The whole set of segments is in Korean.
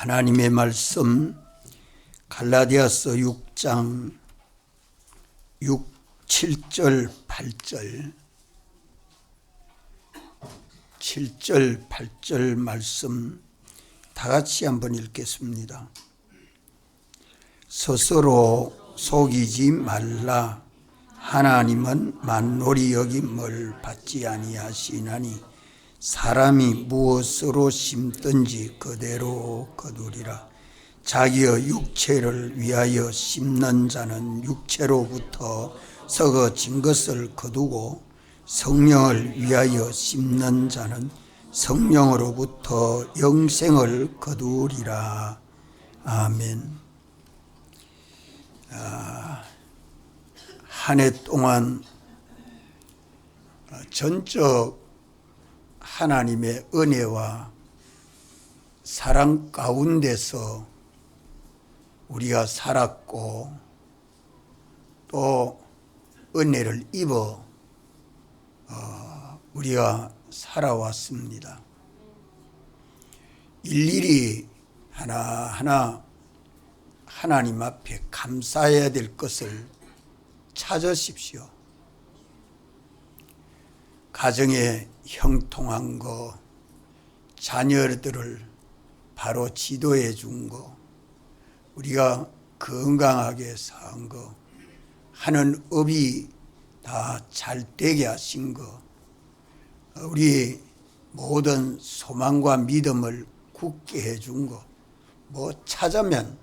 하나님의 말씀 갈라디아서 6장 7절 8절 말씀 다 같이 한번 읽겠습니다. 스스로 속이지 말라. 하나님은 만놀이 여김을 받지 아니하시나니 사람이 무엇으로 심든지 그대로 거두리라. 자기의 육체를 위하여 심는 자는 육체로부터 썩어진 것을 거두고 성령을 위하여 심는 자는 성령으로부터 영생을 거두리라. 아멘. 한 해 동안 전적 하나님의 은혜와 사랑 가운데서 우리가 살았고 또 은혜를 입어 우리가 살아왔습니다. 일일이 하나하나 하나님 앞에 감사해야 될 것을 찾으십시오. 가정에 형통한 거, 자녀들을 바로 지도해 준 거, 우리가 건강하게 산 거, 하는 업이 다 잘 되게 하신 거, 우리 모든 소망과 믿음을 굳게 해준 거, 뭐 찾으면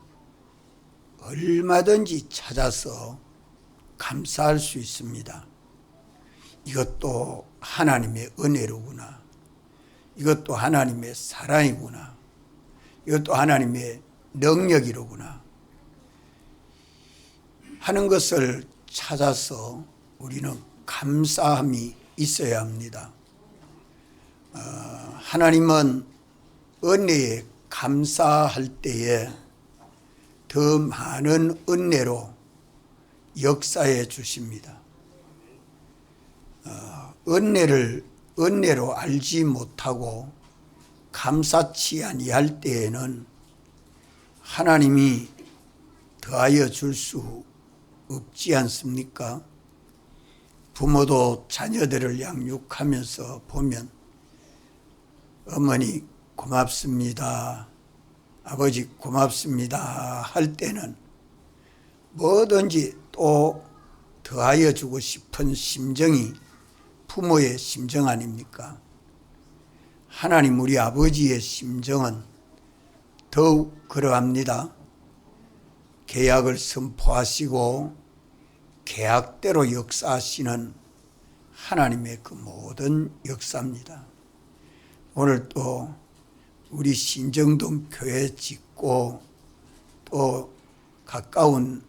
얼마든지 찾아서 감사할 수 있습니다. 이것도 하나님의 은혜로구나. 이것도 하나님의 사랑이구나. 이것도 하나님의 능력이로구나 하는 것을 찾아서 우리는 감사함이 있어야 합니다. 하나님은 은혜에 감사할 때에 더 많은 은혜로 역사해 주십니다. 은혜로 알지 못하고 감사치 아니할 때에는 하나님이 더하여 줄 수 없지 않습니까? 부모도 자녀들을 양육하면서 보면 어머니 고맙습니다, 아버지 고맙습니다 할 때는 뭐든지 또 더하여 주고 싶은 심정이 부모의 심정 아닙니까? 하나님 우리 아버지의 심정은 더욱 그러합니다. 계약을 선포하시고 계약대로 역사하시는 하나님의 그 모든 역사입니다. 오늘 또 우리 신정동 교회 짓고 또 가까운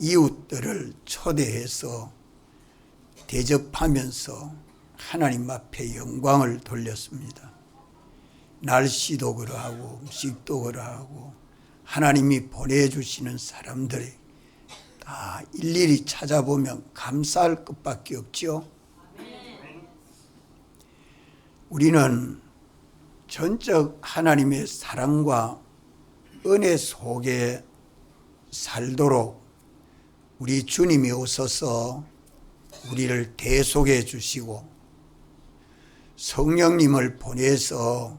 이웃들을 초대해서 대접하면서 하나님 앞에 영광을 돌렸습니다. 날씨도 그러하고 음식도 그러하고 하나님이 보내주시는 사람들이 다 일일이 찾아보면 감사할 것밖에 없죠. 우리는 전적 하나님의 사랑과 은혜 속에 살도록 우리 주님이 오셔서 우리를 대속해 주시고 성령님을 보내서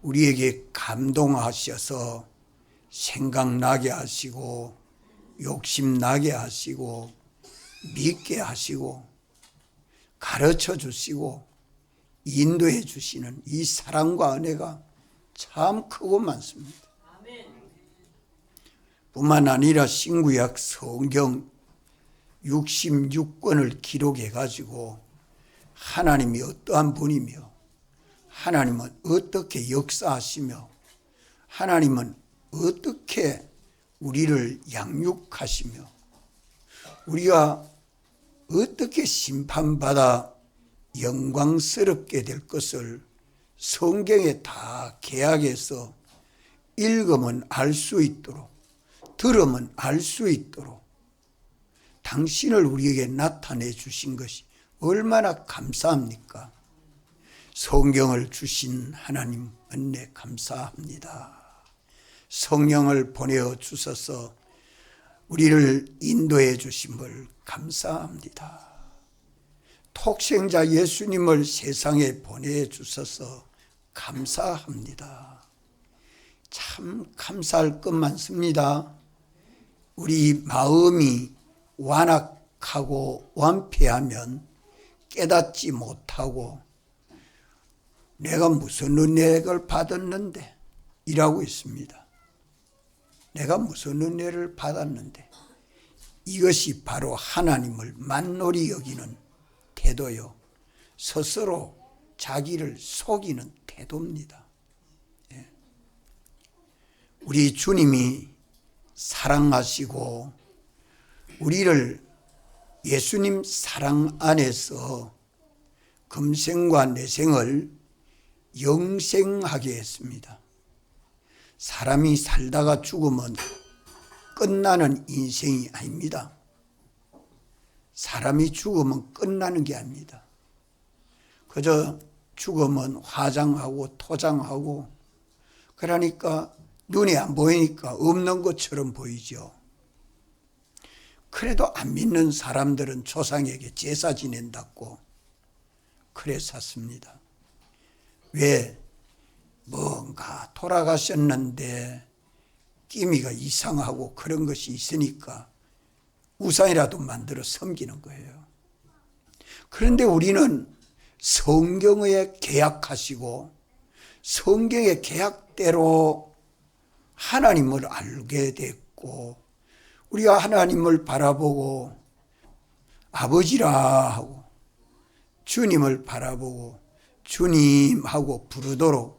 우리에게 감동하셔서 생각나게 하시고 욕심나게 하시고 믿게 하시고 가르쳐 주시고 인도해 주시는 이 사랑과 은혜가 참 크고 많습니다. 뿐만 아니라 신구약 성경 66권을 기록해 가지고 하나님이 어떠한 분이며 하나님은 어떻게 역사하시며 하나님은 어떻게 우리를 양육하시며 우리가 어떻게 심판받아 영광스럽게 될 것을 성경에 다 개약해서 읽으면 알 수 있도록 들으면 알 수 있도록 당신을 우리에게 나타내 주신 것이 얼마나 감사합니까? 성경을 주신 하나님 은혜 감사합니다. 성령을 보내어 주셔서 우리를 인도해 주심을 감사합니다. 독생자 예수님을 세상에 보내주셔서 감사합니다. 참 감사할 것 많습니다. 우리 마음이 완악하고 완패하면 깨닫지 못하고 내가 무슨 은혜를 받았는데 이라고 있습니다. 내가 무슨 은혜를 받았는데, 이것이 바로 하나님을 만놀히 여기는 태도요, 스스로 자기를 속이는 태도입니다. 우리 주님이 사랑하시고 우리를 예수님 사랑 안에서 금생과 내생을 영생하게 했습니다. 사람이 살다가 죽으면 끝나는 인생이 아닙니다. 사람이 죽으면 끝나는 게 아닙니다. 그저 죽으면 화장하고 토장하고 그러니까 눈에 안 보이니까 없는 것처럼 보이죠. 그래도 안 믿는 사람들은 조상에게 제사 지낸다고 그래 샀습니다. 왜? 뭔가 돌아가셨는데 기미가 이상하고 그런 것이 있으니까 우상이라도 만들어 섬기는 거예요. 그런데 우리는 성경에 계약하시고 성경의 계약대로 하나님을 알게 됐고, 우리가 하나님을 바라보고 아버지라 하고 주님을 바라보고 주님하고 부르도록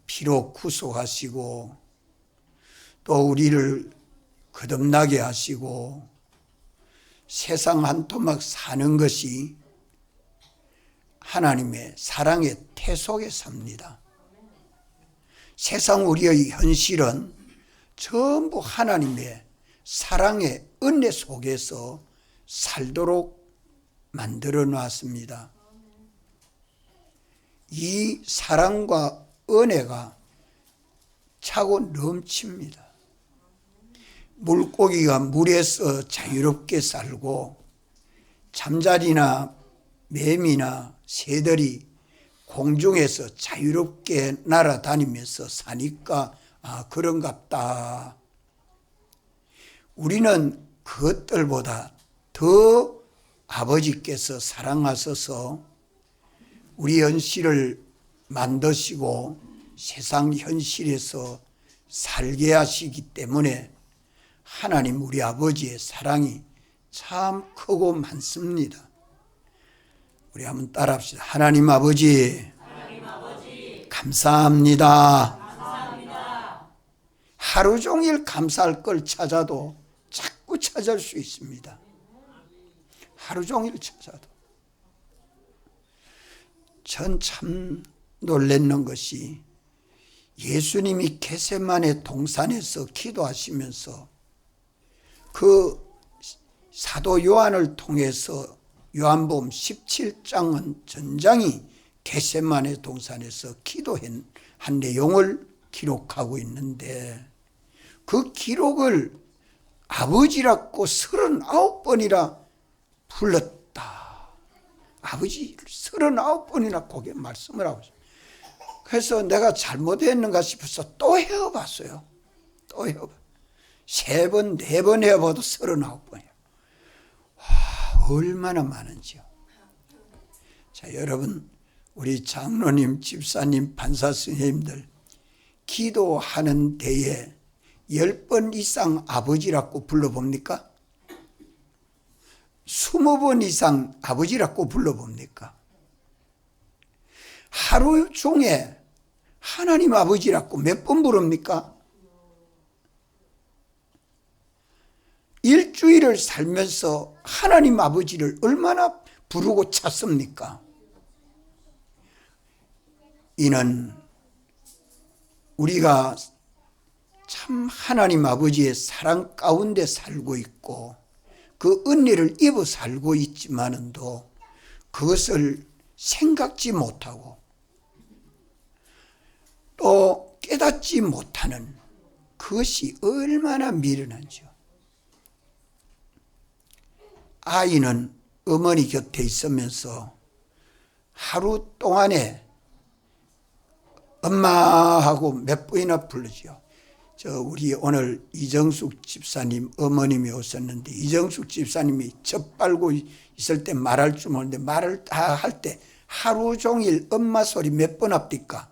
피로 구속하시고 또 우리를 거듭나게 하시고 세상 한 토막 사는 것이 하나님의 사랑의 태 속에 삽니다. 세상 우리의 현실은 전부 하나님의 사랑의 은혜 속에서 살도록 만들어 놨습니다. 이 사랑과 은혜가 차고 넘칩니다. 물고기가 물에서 자유롭게 살고 잠자리나 매미나 새들이 공중에서 자유롭게 날아다니면서 사니까 그런갑다. 우리는 그것들보다 더 아버지께서 사랑하셔서 우리 현실을 만드시고 세상 현실에서 살게 하시기 때문에 하나님 우리 아버지의 사랑이 참 크고 많습니다. 우리 한번 따라합시다. 하나님 아버지, 감사합니다. 하루 종일 감사할 걸 찾아도 자꾸 찾을 수 있습니다. 하루 종일 찾아도. 전 참 놀랐는 것이 예수님이 겟세마네 동산에서 기도하시면서 그 사도 요한을 통해서 요한복음 17장은 전장이 겟세마네 동산에서 기도한 내용을 기록하고 있는데 그 기록을 아버지라고 39번이나 불렀다. 아버지 39번이나 그게 말씀을 하고 있어요. 그래서 내가 잘못했는가 싶어서 또 헤어봤어요. 또 헤어봐. 3번, 4번 헤어봐도 39번이에요. 와, 얼마나 많은지요. 자, 여러분, 우리 장로님, 집사님, 판사 선생님들 기도하는 데에 10번 이상 아버지라고 불러봅니까? 20번 이상 아버지라고 불러봅니까? 하루 중에 하나님 아버지라고 몇 번 부릅니까? 일주일을 살면서 하나님 아버지를 얼마나 부르고 찾습니까? 이는 우리가 참 하나님 아버지의 사랑 가운데 살고 있고 그 은혜를 입어 살고 있지만은도 그것을 생각지 못하고 또 깨닫지 깨닫지 못하는 그것이 얼마나 미련한지요. 아이는 어머니 곁에 있으면서 하루 동안에 엄마하고 몇 번이나 부르지요. 우리 오늘 이정숙 집사님 어머님이 오셨는데, 이정숙 집사님이 젖 빨고 있을 때 말할 줄 모르는데 말을 다 할 때 하루 종일 엄마 소리 몇 번 합니까?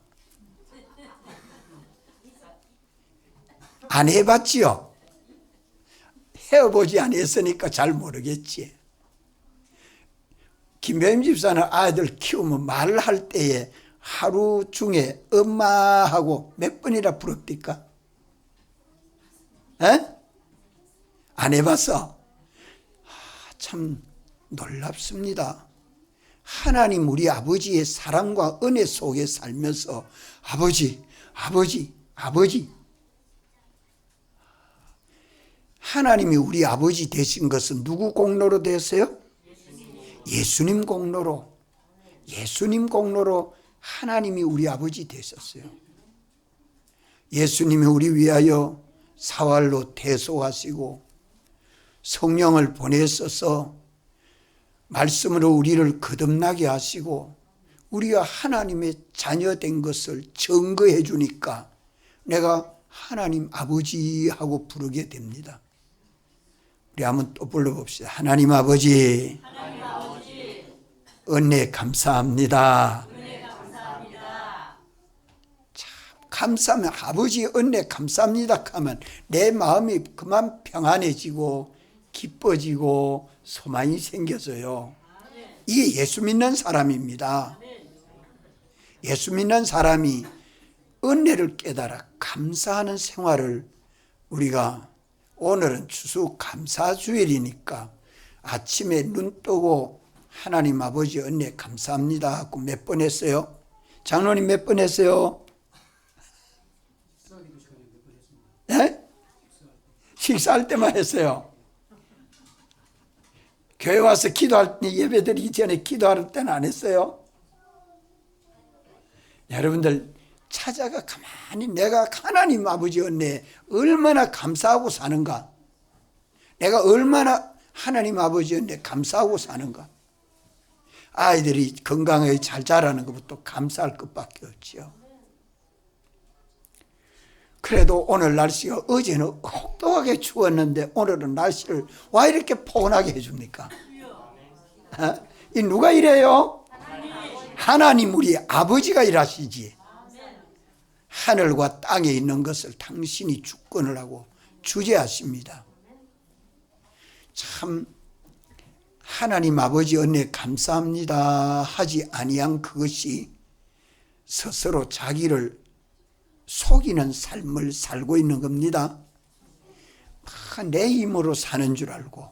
안 해봤지요? 해보지 않았으니까 잘 모르겠지. 김배임 집사는 아이들 키우면 말을 할 때에 하루 중에 엄마하고 몇 번이나 부릅니까? 에? 안 해봤어? 참 놀랍습니다. 하나님 우리 아버지의 사랑과 은혜 속에 살면서 아버지, 아버지, 아버지. 하나님이 우리 아버지 되신 것은 누구 공로로 되었어요? 예수님 공로로. 예수님 공로로 하나님이 우리 아버지 되셨어요. 예수님이 우리 위하여 사활로 대속하시고 성령을 보내셔서 말씀으로 우리를 거듭나게 하시고 우리가 하나님의 자녀된 것을 증거해 주니까 내가 하나님 아버지 하고 부르게 됩니다. 우리 한번 또 불러봅시다. 하나님 아버지, 하나님 아버지, 은혜 감사합니다. 은혜 감사합니다. 참 감사하면 아버지 은혜 감사합니다 하면 내 마음이 그만 평안해지고 기뻐지고 소망이 생겨져요. 이게 예수 믿는 사람입니다. 예수 믿는 사람이 은혜를 깨달아 감사하는 생활을 우리가, 오늘은 추수감사주일이니까 아침에 눈 뜨고 하나님 아버지 은혜 감사합니다 하고 몇 번 했어요? 장로님 몇 번 했어요? 네? 식사할 때만 했어요. 교회 와서 기도할 때, 예배드리기 전에 기도할 때는 안 했어요? 여러분들 찾아가 가만히 내가 하나님 아버지 은혜에 얼마나 감사하고 사는가, 내가 얼마나 하나님 아버지 은혜에 감사하고 사는가. 아이들이 건강하게 잘 자라는 것부터 감사할 것밖에 없지요. 그래도 오늘 날씨가 어제는 혹독하게 추웠는데 오늘은 날씨를 왜 이렇게 포근하게 해줍니까? 이 누가 이래요? 하나님 우리 아버지가 일하시지. 하늘과 땅에 있는 것을 당신이 주권을 하고 주재하십니다. 참 하나님 아버지 은혜 감사합니다 하지 아니한 그것이 스스로 자기를 속이는 삶을 살고 있는 겁니다. 내 힘으로 사는 줄 알고,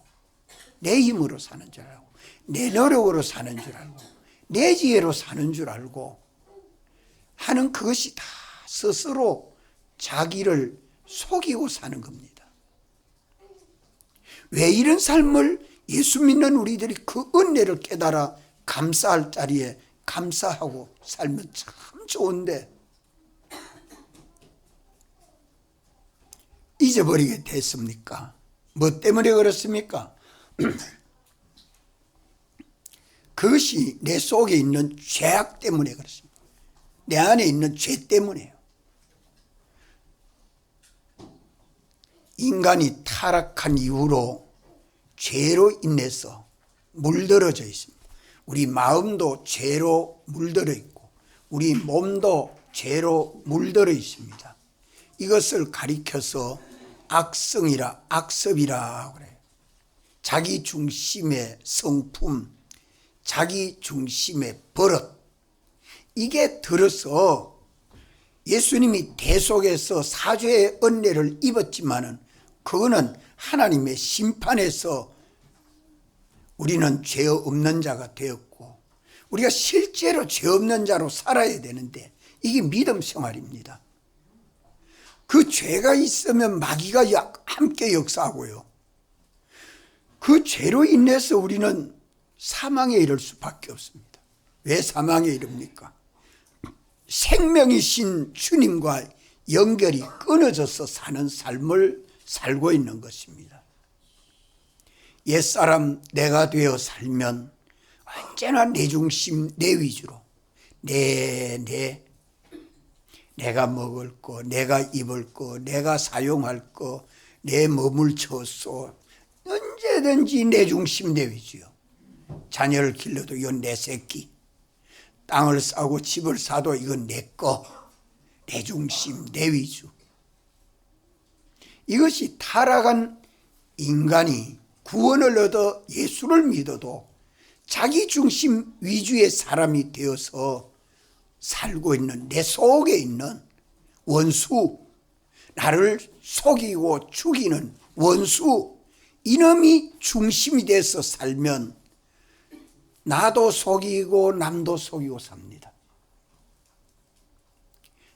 내 힘으로 사는 줄 알고, 내 노력으로 사는 줄 알고, 내 지혜로 사는 줄 알고 하는 그것이 다 스스로 자기를 속이고 사는 겁니다. 왜 이런 삶을 예수 믿는 우리들이 그 은혜를 깨달아 감사할 자리에 감사하고 살면 참 좋은데 잊어버리게 됐습니까? 뭐 때문에 그렇습니까? 그것이 내 속에 있는 죄악 때문에 그렇습니다. 내 안에 있는 죄 때문에요. 인간이 타락한 이후로 죄로 인해서 물들어져 있습니다. 우리 마음도 죄로 물들어 있고 우리 몸도 죄로 물들어 있습니다. 이것을 가리켜서 악성이라, 악습이라 그래요. 자기 중심의 성품, 자기 중심의 버릇, 이게 들어서 예수님이 대속에서 사죄의 은혜를 입었지만은 그거는 하나님의 심판에서 우리는 죄 없는 자가 되었고 우리가 실제로 죄 없는 자로 살아야 되는데 이게 믿음 생활입니다. 그 죄가 있으면 마귀가 함께 역사하고요. 그 죄로 인해서 우리는 사망에 이를 수밖에 없습니다. 왜 사망에 이릅니까? 생명이신 주님과 연결이 끊어져서 사는 삶을 살고 있는 것입니다. 옛사람 내가 되어 살면 언제나 내 중심, 내 위주로 내가 먹을 거, 내가 입을 거, 내가 사용할 거, 내 머물 처소, 언제든지 내 중심, 내 위주요. 자녀를 길러도 이건 내 새끼, 땅을 싸고 집을 사도 이건 내 거, 내 중심, 내 위주. 이것이 타락한 인간이 구원을 얻어 예수를 믿어도 자기 중심 위주의 사람이 되어서 살고 있는 내 속에 있는 원수, 나를 속이고 죽이는 원수, 이놈이 중심이 돼서 살면 나도 속이고 남도 속이고 삽니다.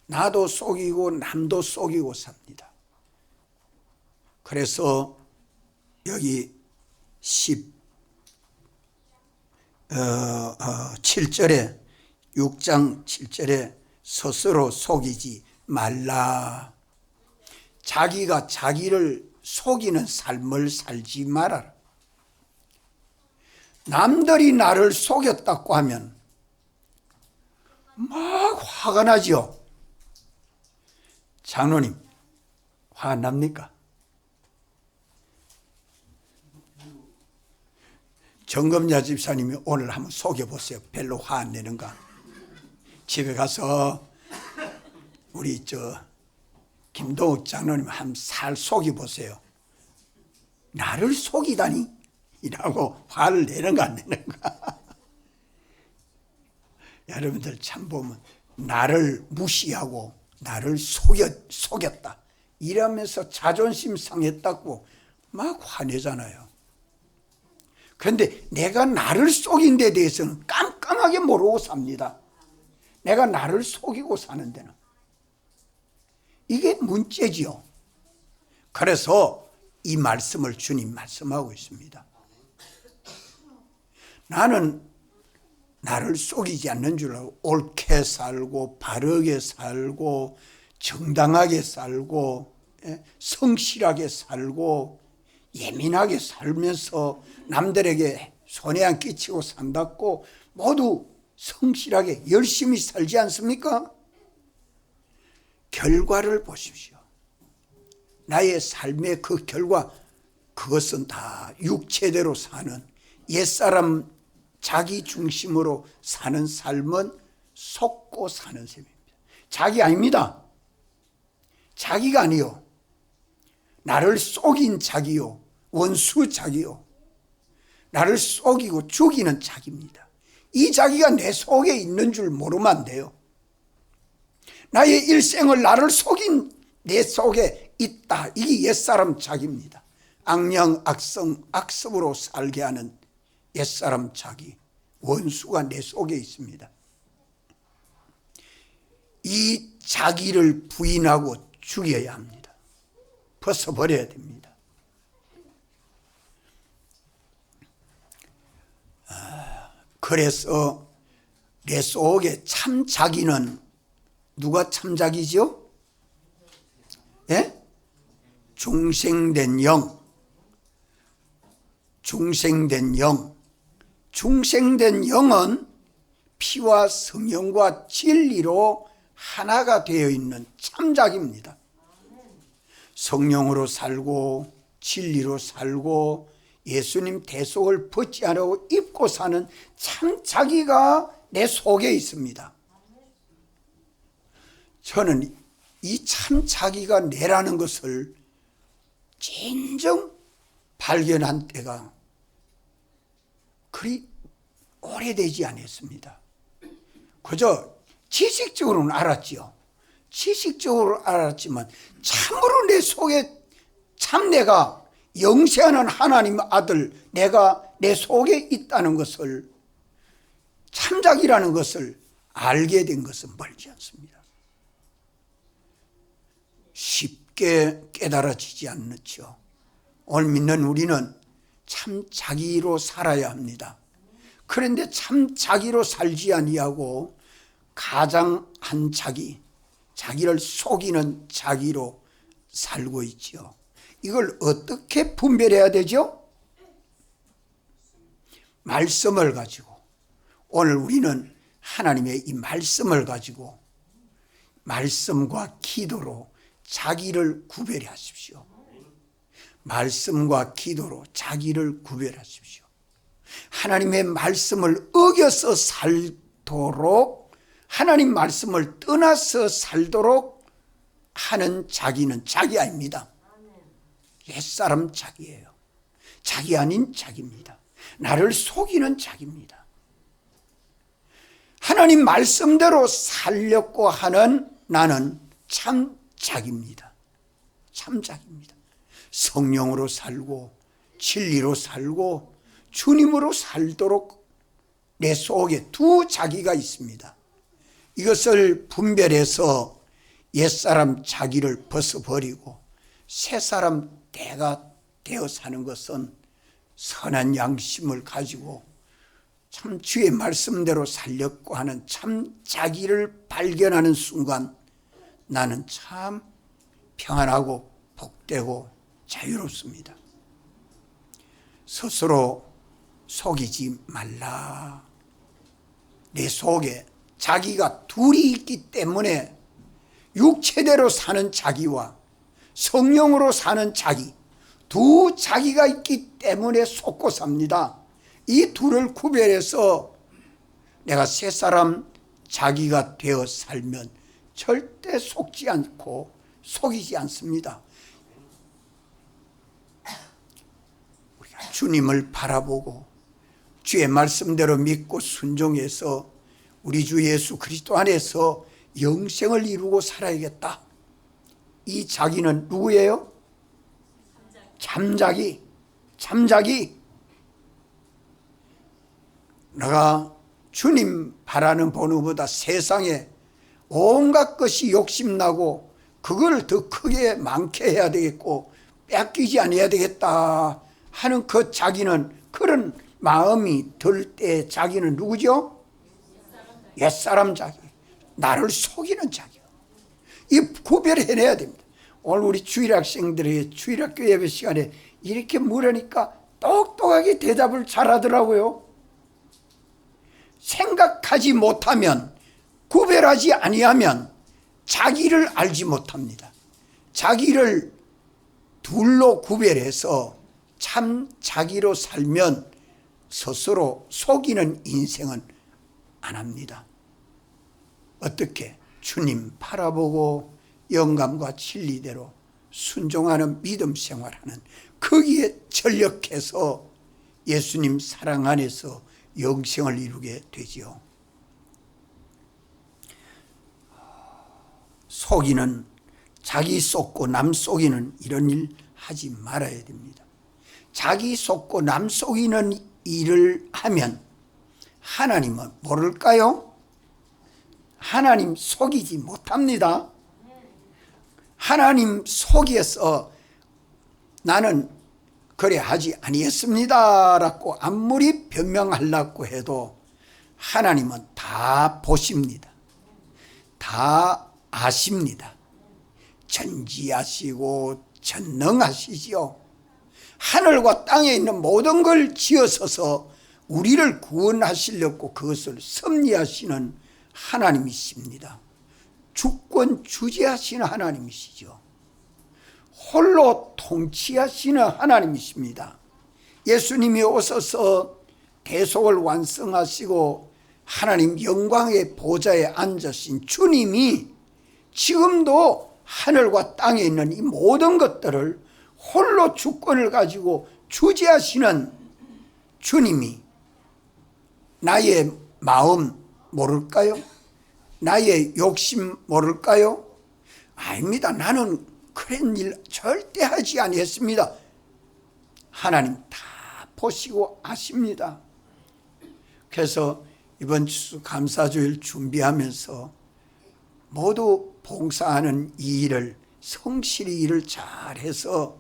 나도 속이고 남도 속이고 삽니다. 그래서 여기 7절에 6장 7절에 스스로 속이지 말라. 자기가 자기를 속이는 삶을 살지 말아라. 남들이 나를 속였다고 하면 막 화가 나죠. 장로님, 화 안 납니까? 정검자 집사님이 오늘 한번 속여보세요. 별로 화 안 내는가? 집에 가서 우리 김동욱 장로님 한 살 속여보세요. 나를 속이다니? 이라고 화를 내는가 안 내는가? 여러분들 참 보면 나를 무시하고 나를 속였다 이러면서 자존심 상했다고 막 화내잖아요. 그런데 내가 나를 속인 데 대해서는 깜깜하게 모르고 삽니다. 내가 나를 속이고 사는 데는. 이게 문제지요. 그래서 이 말씀을 주님 말씀하고 있습니다. 나는 나를 속이지 않는 줄 알고 옳게 살고 바르게 살고 정당하게 살고 성실하게 살고 예민하게 살면서 남들에게 손해 안 끼치고 산다고 모두 성실하게 열심히 살지 않습니까? 결과를 보십시오. 나의 삶의 그 결과, 그것은 다 육체대로 사는 옛사람 자기 중심으로 사는 삶은 속고 사는 셈입니다. 자기 아닙니다. 자기가 아니요. 나를 속인 자기요. 원수 자기요. 나를 속이고 죽이는 자기입니다. 이 자기가 내 속에 있는 줄 모르면 안 돼요. 나의 일생을 나를 속인 내 속에 있다. 이게 옛사람 자기입니다. 악령, 악성, 악습으로 살게 하는 옛사람 자기, 원수가 내 속에 있습니다. 이 자기를 부인하고 죽여야 합니다. 벗어버려야 됩니다. 그래서 내 속에 참 자기는 누가 참 자기죠? 예? 중생된 영. 중생된 영. 중생된 영은 피와 성령과 진리로 하나가 되어 있는 참자기입니다. 성령으로 살고 진리로 살고 예수님 대속을 벗지 않고 입고 사는 참자기가 내 속에 있습니다. 저는 이 참자기가 내라는 것을 진정 발견한 때가 그리 오래되지 않았습니다. 그저 지식적으로는 알았지요. 지식적으로 알았지만 참으로 내 속에 참 내가 영세하는 하나님 아들 내가 내 속에 있다는 것을 참작이라는 것을 알게 된 것은 멀지 않습니다. 쉽게 깨달아지지 않죠. 오늘 믿는 우리는 참 자기로 살아야 합니다. 그런데 참 자기로 살지 아니하고 가장 한 자기, 자기를 속이는 자기로 살고 있지요. 이걸 어떻게 분별해야 되죠? 말씀을 가지고, 오늘 우리는 하나님의 이 말씀을 가지고 말씀과 기도로 자기를 구별하십시오. 말씀과 기도로 자기를 구별하십시오. 하나님의 말씀을 어겨서 살도록, 하나님 말씀을 떠나서 살도록 하는 자기는 자기 아닙니다. 옛사람 자기예요. 자기 아닌 자기입니다. 나를 속이는 자기입니다. 하나님 말씀대로 살려고 하는 나는 참 자기입니다. 참 자기입니다. 성령으로 살고 진리로 살고 주님으로 살도록 내 속에 두 자기가 있습니다. 이것을 분별해서 옛사람 자기를 벗어버리고 새사람 내가 되어 사는 것은 선한 양심을 가지고 참 주의 말씀대로 살려고 하는 참 자기를 발견하는 순간 나는 참 평안하고 복되고 자유롭습니다. 스스로 속이지 말라. 내 속에 자기가 둘이 있기 때문에 육체대로 사는 자기와 성령으로 사는 자기, 두 자기가 있기 때문에 속고 삽니다. 이 둘을 구별해서 내가 새사람 자기가 되어 살면 절대 속지 않고 속이지 않습니다. 우리가 주님을 바라보고 주의 말씀대로 믿고 순종해서 우리 주 예수 그리스도 안에서 영생을 이루고 살아야겠다. 이 자기는 누구예요? 참자기. 참자기. 내가 주님 바라는 번호보다 세상에 온갖 것이 욕심나고 그걸 더 크게 많게 해야 되겠고 뺏기지 않아야 되겠다 하는 그 자기는, 그런 마음이 들 때 자기는 누구죠? 옛사람 자기. 나를 속이는 자기. 이 구별해내야 됩니다. 오늘 우리 주일학생들에게 주일학교 예배 시간에 이렇게 물으니까 똑똑하게 대답을 잘하더라고요. 생각하지 못하면, 구별하지 아니하면 자기를 알지 못합니다. 자기를 둘로 구별해서 참 자기로 살면 스스로 속이는 인생은 안 합니다. 어떻게? 주님 바라보고 영감과 진리대로 순종하는 믿음 생활하는, 거기에 전력해서 예수님 사랑 안에서 영생을 이루게 되지요. 속이는, 자기 속고 남 속이는 이런 일 하지 말아야 됩니다. 자기 속고 남 속이는 일을 하면 하나님은 모를까요? 하나님 속이지 못합니다. 하나님 속여서 나는 그래 하지 아니했습니다 라고 아무리 변명하려고 해도 하나님은 다 보십니다. 다 아십니다. 전지하시고 전능하시지요. 하늘과 땅에 있는 모든 걸 지어서서 우리를 구원하시려고 그것을 섭리하시는 하나님이십니다. 주권 주재하시는 하나님이시죠. 홀로 통치하시는 하나님이십니다. 예수님이 오셔서 대속을 완성하시고 하나님 영광의 보좌에 앉으신 주님이 지금도 하늘과 땅에 있는 이 모든 것들을 홀로 주권을 가지고 주재하시는 주님이 나의 마음 모를까요? 나의 욕심 모를까요? 아닙니다. 나는 그런 일 절대 하지 아니했습니다. 하나님 다 보시고 아십니다. 그래서 이번 주 감사주일 준비하면서 모두 봉사하는 이 일을 성실히 일을 잘해서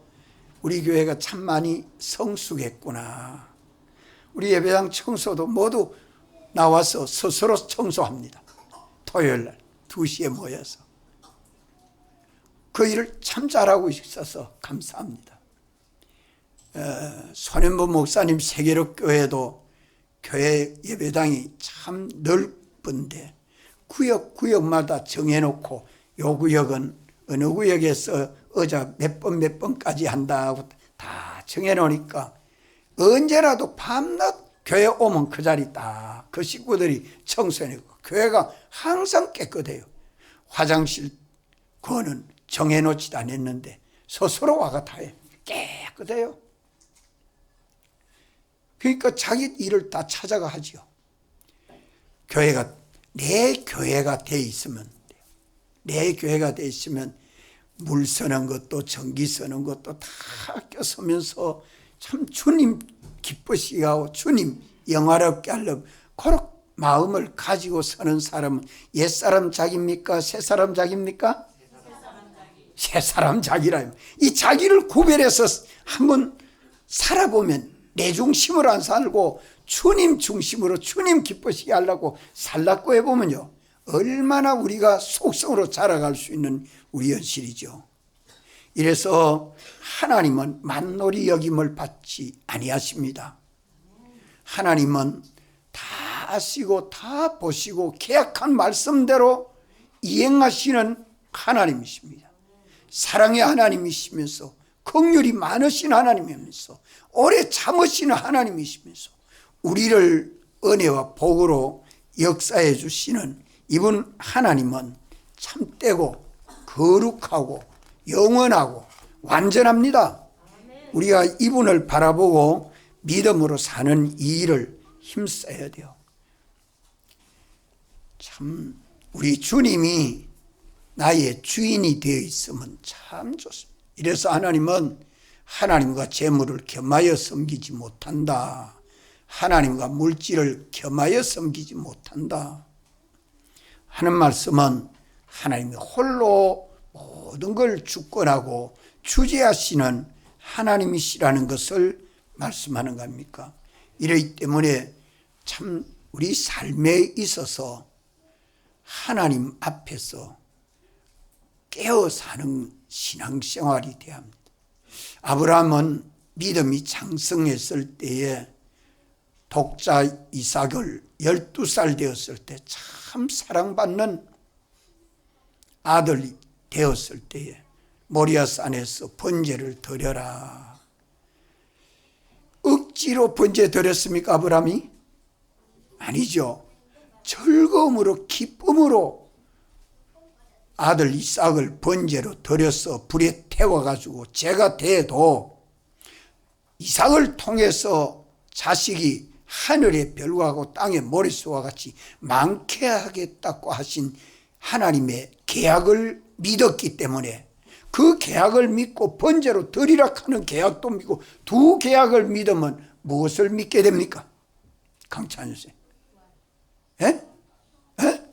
우리 교회가 참 많이 성숙했구나. 우리 예배당 청소도 모두 나와서 스스로 청소합니다. 토요일 날 2시에 모여서 그 일을 참 잘하고 있어서 감사합니다. 손현보 목사님 세계로교회도 교회 예배당이 참 넓은데 구역마다 정해놓고 요 구역은 어느 구역에서 의자 몇 번까지 한다고 다 정해놓으니까 언제라도 밤낮 교회 오면 그 자리 딱 그 식구들이 청소해내고 교회가 항상 깨끗해요. 화장실 그거는 정해놓지도 않았는데 스스로 와가 다 해요. 깨끗해요. 그러니까 자기 일을 다 찾아가 하지요. 교회가 내 교회가 돼 있으면 돼요. 내 교회가 돼 있으면 물 서는 것도 전기 서는 것도 다 껴서면서 참 주님 기쁘시게 하고 주님 영화롭게 하려고 그렇게 마음을 가지고 서는 사람은 옛사람 자기입니까? 새사람 자기입니까? 새사람 자기라. 이 자기를 구별해서 한번 살아보면 내 중심으로 안 살고 주님 중심으로 주님 기쁘시게 하려고 살라고 해보면요 얼마나 우리가 속성으로 자라갈 수 있는 우리 현실이죠. 이래서 하나님은 만놀이 여김을 받지 아니하십니다. 하나님은 다 아시고 다 보시고 계약한 말씀대로 이행하시는 하나님이십니다. 사랑의 하나님이시면서 긍휼이 많으신 하나님이면서 오래 참으시는 하나님이시면서 우리를 은혜와 복으로 역사해 주시는 이분 하나님은 참되고 거룩하고 영원하고 완전합니다. 우리가 이분을 바라보고 믿음으로 사는 이 일을 힘써야 돼요. 참 우리 주님이 나의 주인이 되어 있으면 참 좋습니다. 이래서 하나님은 하나님과 재물을 겸하여 섬기지 못한다. 하나님과 물질을 겸하여 섬기지 못한다 하는 말씀은 하나님이 홀로 모든 걸 주권하고 주재하시는 하나님이시라는 것을 말씀하는 겁니까? 이러기 때문에 참 우리 삶에 있어서 하나님 앞에서 깨어 사는 신앙생활이 되어야 합니다. 아브라함은 믿음이 장성했을 때에 독자 이삭을 12살 되었을 때 참 사랑받는 아들이 되었을 때에 모리아산에서 번제를 드려라. 억지로 번제 드렸습니까 아브라함이? 아니죠. 즐거움으로 기쁨으로 아들 이삭을 번제로 드려서 불에 태워가지고 제가 돼도 이삭을 통해서 자식이 하늘의 별과고 땅의 모래수와 같이 많게 하겠다고 하신 하나님의 계약을 믿었기 때문에 그 계약을 믿고 번제로 드리라 하는 계약도 믿고 두 계약을 믿으면 무엇을 믿게 됩니까? 강찬 선생. 예? 예?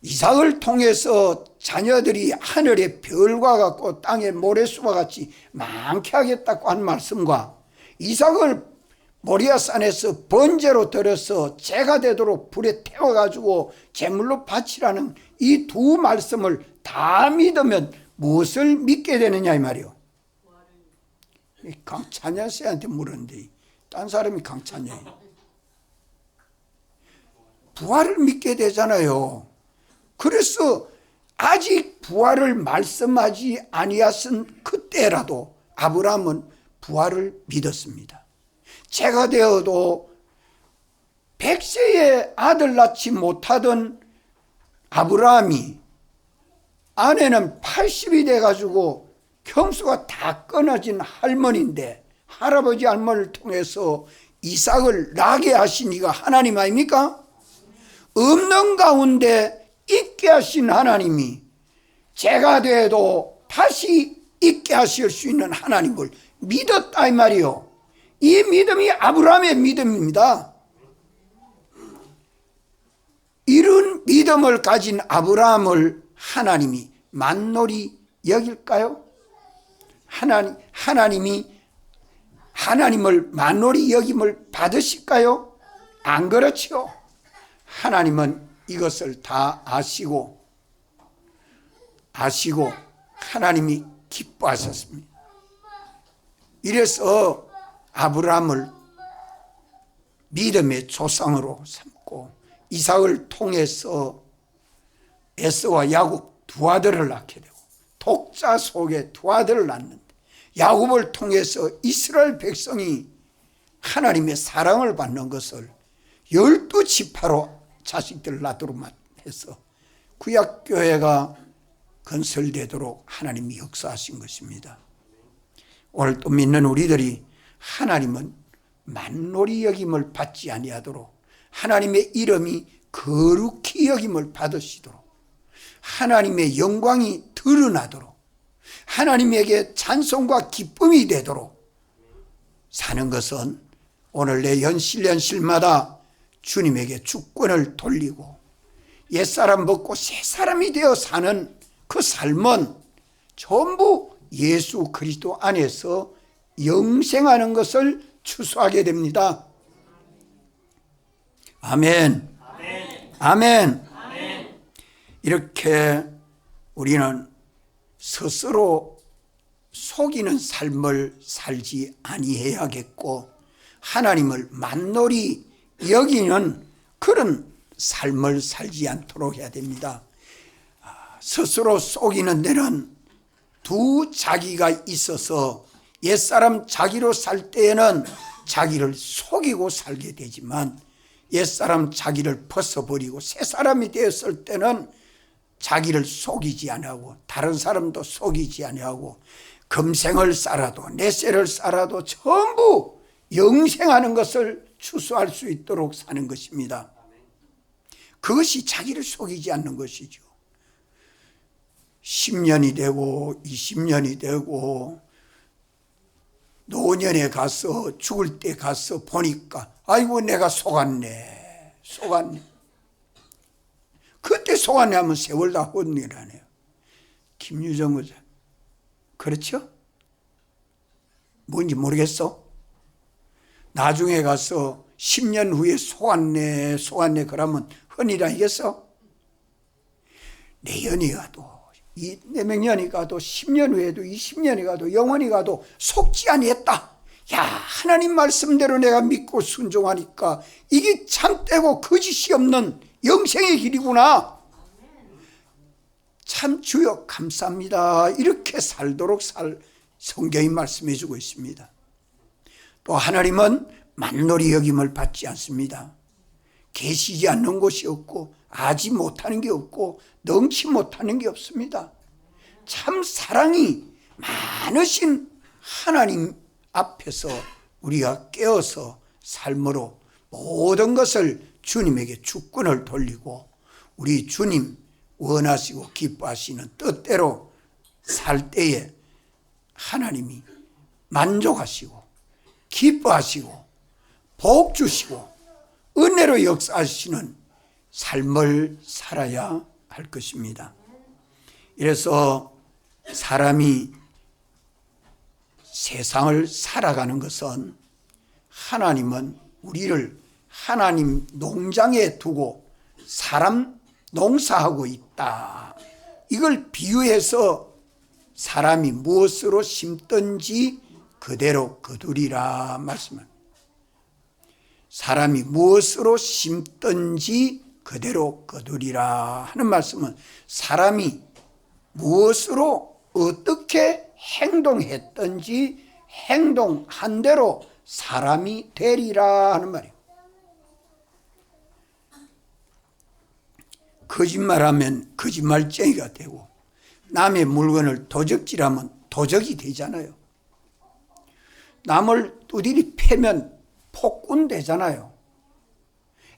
이삭을 통해서 자녀들이 하늘의 별과 같고 땅의 모래수와 같이 많게 하겠다고 한 말씀과 이삭을 모리아산에서 번제로 드려서 제가 되도록 불에 태워가지고 제물로 바치라는 이 두 말씀을 다 믿으면 무엇을 믿게 되느냐 이 말이요. 강찬여 씨한테 물었는데 딴 사람이 강찬여예요. 부활을 믿게 되잖아요. 그래서 아직 부활을 말씀하지 아니하신 그때라도 아브라함은 부활을 믿었습니다. 제가 되어도 100세에 아들 낳지 못하던 아브라함이 아내는 80이 돼가지고 형수가 다 끊어진 할머니인데 할아버지 할머니를 통해서 이삭을 낳게 하신 이가 하나님 아닙니까? 없는 가운데 있게 하신 하나님이 제가 돼도 다시 있게 하실 수 있는 하나님을 믿었다 이 말이요. 이 믿음이 아브라함의 믿음입니다. 이런 믿음을 가진 아브라함을 하나님이 만놀이 여길까요? 하나님이 하나님을 만놀이 여김을 받으실까요? 안 그렇지요. 하나님은 이것을 다 아시고 아시고 하나님이 기뻐하셨습니다. 이래서 아브라함을 믿음의 조상으로 삼고 이삭을 통해서 에서와 야곱 두 아들을 낳게 되고 독자 속에 두 아들을 낳는데 야곱을 통해서 이스라엘 백성이 하나님의 사랑을 받는 것을 12지파로 자식들을 낳도록 해서 구약교회가 건설되도록 하나님이 역사하신 것입니다. 오늘 또 믿는 우리들이 하나님은 만놀이 여김을 받지 아니하도록 하나님의 이름이 거룩히 여김을 받으시도록 하나님의 영광이 드러나도록 하나님에게 찬송과 기쁨이 되도록 사는 것은 오늘 내 연실마다 주님에게 주권을 돌리고 옛사람 벗고 새사람이 되어 사는 그 삶은 전부 예수 그리스도 안에서 영생하는 것을 추수하게 됩니다. 아멘. 아멘. 이렇게 우리는 스스로 속이는 삶을 살지 아니해야겠고 하나님을 만놀이 여기는 그런 삶을 살지 않도록 해야 됩니다. 스스로 속이는 데는 두 자기가 있어서 옛사람 자기로 살 때에는 자기를 속이고 살게 되지만 옛사람 자기를 벗어버리고 새사람이 되었을 때는 자기를 속이지 아니하고 다른 사람도 속이지 아니하고 금생을 살아도 내세를 살아도 전부 영생하는 것을 추수할 수 있도록 사는 것입니다. 그것이 자기를 속이지 않는 것이죠. 10년이 되고 20년이 되고 노년에 가서 죽을 때 가서 보니까 아이고 내가 속았네. 그때 속았네 하면 세월 다 혼내라네요. 김유정 의사 그렇죠? 뭔지 모르겠어? 나중에 가서 10년 후에 속았네 그러면 흔히라 이겠어? 내년이 가도 몇 년이 가도 10년 후에도 20년이 가도 영원히 가도 속지 아니했다. 야 하나님 말씀대로 내가 믿고 순종하니까 이게 참되고 거짓이 없는 영생의 길이구나. 참 주여 감사합니다. 이렇게 살도록 성경이 말씀해 주고 있습니다. 또 하나님은 만놀이 여김을 받지 않습니다. 계시지 않는 것이 없고 아지 못하는 게 없고 능치 못하는 게 없습니다. 참 사랑이 많으신 하나님 앞에서 우리가 깨어서 삶으로 모든 것을 주님에게 주권을 돌리고 우리 주님 원하시고 기뻐하시는 뜻대로 살 때에 하나님이 만족하시고 기뻐하시고 복 주시고 은혜로 역사하시는 삶을 살아야 할 것입니다. 이래서 사람이 세상을 살아가는 것은 하나님은 우리를 하나님 농장에 두고 사람 농사하고 있다. 이걸 비유해서 사람이 무엇으로 심든지 그대로 거두리라 말씀합니다. 사람이 무엇으로 심든지 그대로 거두리라 하는 말씀은 사람이 무엇으로 어떻게 행동했든지 행동한 대로 사람이 되리라 하는 말이에요. 거짓말하면 거짓말쟁이가 되고 남의 물건을 도적질하면 도적이 되잖아요. 남을 두드리 패면 폭군 되잖아요.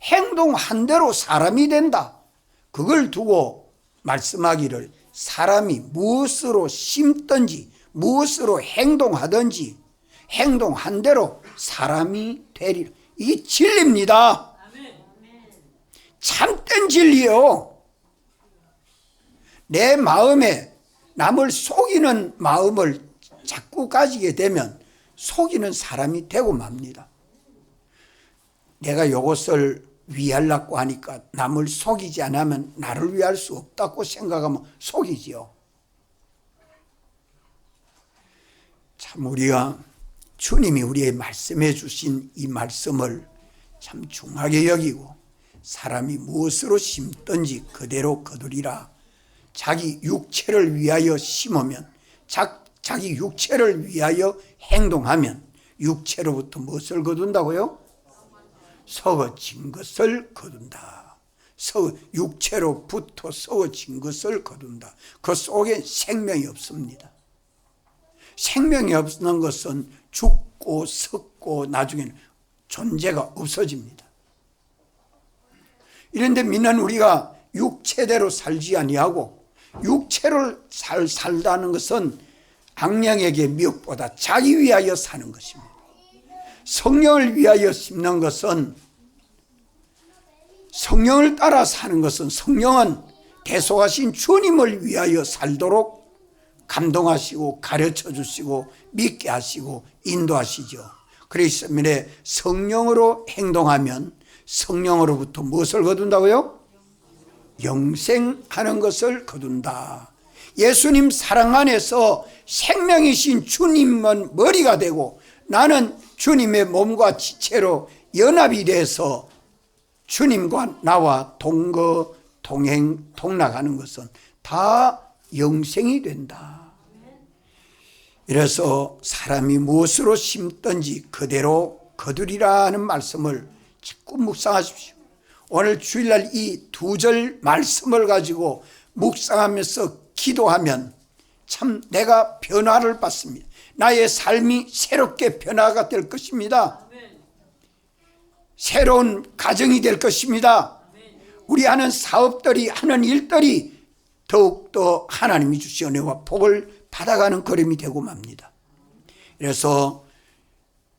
행동한 대로 사람이 된다. 그걸 두고 말씀하기를 사람이 무엇으로 심든지 무엇으로 행동하든지 행동한 대로 사람이 되리라. 이게 진리입니다. 참된 진리요. 내 마음에 남을 속이는 마음을 자꾸 가지게 되면 속이는 사람이 되고 맙니다. 내가 이것을 위하려고 하니까 남을 속이지 않으면 나를 위할 수 없다고 생각하면 속이지요. 참 우리가 주님이 우리에게 말씀해 주신 이 말씀을 참 중하게 여기고 사람이 무엇으로 심든지 그대로 거두리라. 자기 육체를 위하여 심으면 자기 육체를 위하여 행동하면 육체로부터 무엇을 거둔다고요? 썩어진 것을 거둔다. 육체로부터 썩어진 것을 거둔다. 그 속에 생명이 없습니다. 생명이 없는 것은 죽고 썩고 나중에는 존재가 없어집니다. 이런데 민은 우리가 육체대로 살지 아니하고 육체를 살다는 것은 악령에게 미혹보다 자기 위하여 사는 것입니다. 성령을 위하여 심는 것은, 성령을 따라 사는 것은, 성령은 대속하신 주님을 위하여 살도록 감동하시고 가르쳐 주시고 믿게 하시고 인도하시죠. 그래서 성령으로 행동하면 성령으로부터 무엇을 거둔다고요? 영생하는 것을 거둔다. 예수님 사랑 안에서 생명이신 주님은 머리가 되고 나는 주님의 몸과 지체로 연합이 돼서 주님과 나와 동거, 동행, 동락하는 것은 다 영생이 된다. 이래서 사람이 무엇으로 심든지 그대로 거두리라는 말씀을 자꾸 묵상하십시오. 오늘 주일날 이 두 절 말씀을 가지고 묵상하면서 기도하면 참 내가 변화를 받습니다. 나의 삶이 새롭게 변화가 될 것입니다. 새로운 가정이 될 것입니다. 우리 하는 사업들이, 하는 일들이 더욱더 하나님이 주신 은혜와 복을 받아가는 걸음이 되고 맙니다. 그래서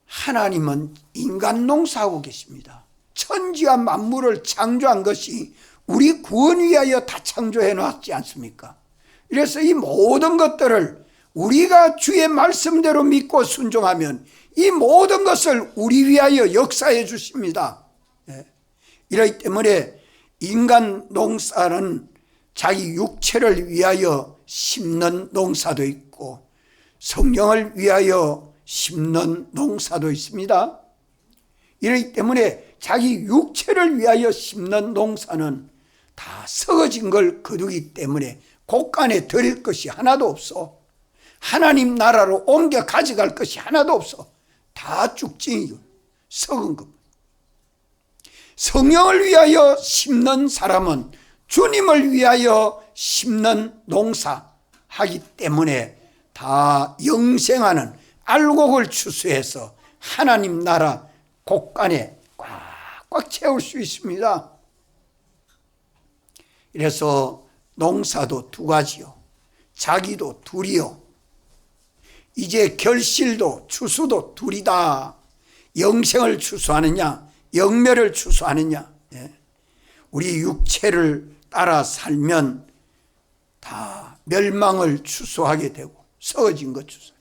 하나님은 인간 농사하고 계십니다. 천지와 만물을 창조한 것이 우리 구원 위하여 다 창조해 놨지 않습니까? 그래서 이 모든 것들을 우리가 주의 말씀대로 믿고 순종하면 이 모든 것을 우리 위하여 역사해 주십니다. 이러기 때문에 인간 농사는 자기 육체를 위하여 심는 농사도 있고 성령을 위하여 심는 농사도 있습니다. 이러기 때문에 자기 육체를 위하여 심는 농사는 다 썩어진 걸 거두기 때문에 곳간에 드릴 것이 하나도 없어. 하나님 나라로 옮겨 가져갈 것이 하나도 없어. 다 죽지, 썩은 것. 성령을 위하여 심는 사람은 주님을 위하여 심는 농사하기 때문에 다 영생하는 알곡을 추수해서 하나님 나라 곳간에 꽉꽉 채울 수 있습니다. 그래서 농사도 두 가지요. 자기도 둘이요. 이제 결실도 추수도 둘이다. 영생을 추수하느냐, 영멸을 추수하느냐. 우리 육체를 따라 살면 다 멸망을 추수하게 되고 썩어진 것 추수.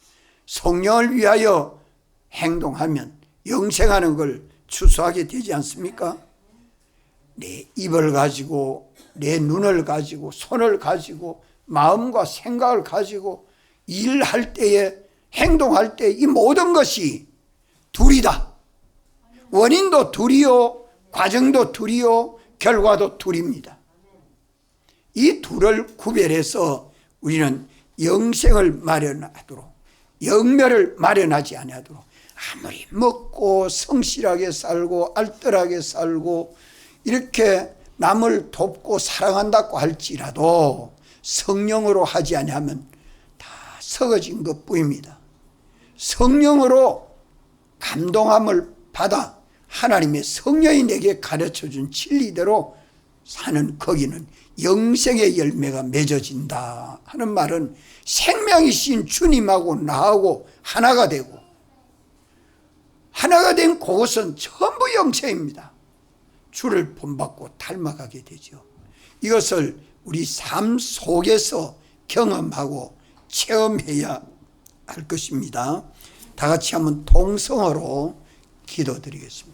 성령을 위하여 행동하면 영생하는 걸 추수하게 되지 않습니까? 내 입을 가지고, 내 눈을 가지고, 손을 가지고, 마음과 생각을 가지고 일할 때에, 행동할 때 이 모든 것이 둘이다. 원인도 둘이요, 과정도 둘이요, 결과도 둘입니다. 이 둘을 구별해서 우리는 영생을 마련하도록, 영멸을 마련하지 아니하도록, 아무리 먹고 성실하게 살고 알뜰하게 살고 이렇게 남을 돕고 사랑한다고 할지라도 성령으로 하지 아니하면 다 썩어진 것뿐입니다. 성령으로 감동함을 받아 하나님의 성령이 내게 가르쳐준 진리대로 사는 거기는 영생의 열매가 맺어진다 하는 말은 생명이신 주님하고 나하고 하나가 되고, 하나가 된 그것은 전부 영생입니다. 주를 본받고 닮아가게 되죠. 이것을 우리 삶 속에서 경험하고 체험해야 할 것입니다. 다 같이 한번 통성어로 기도드리겠습니다.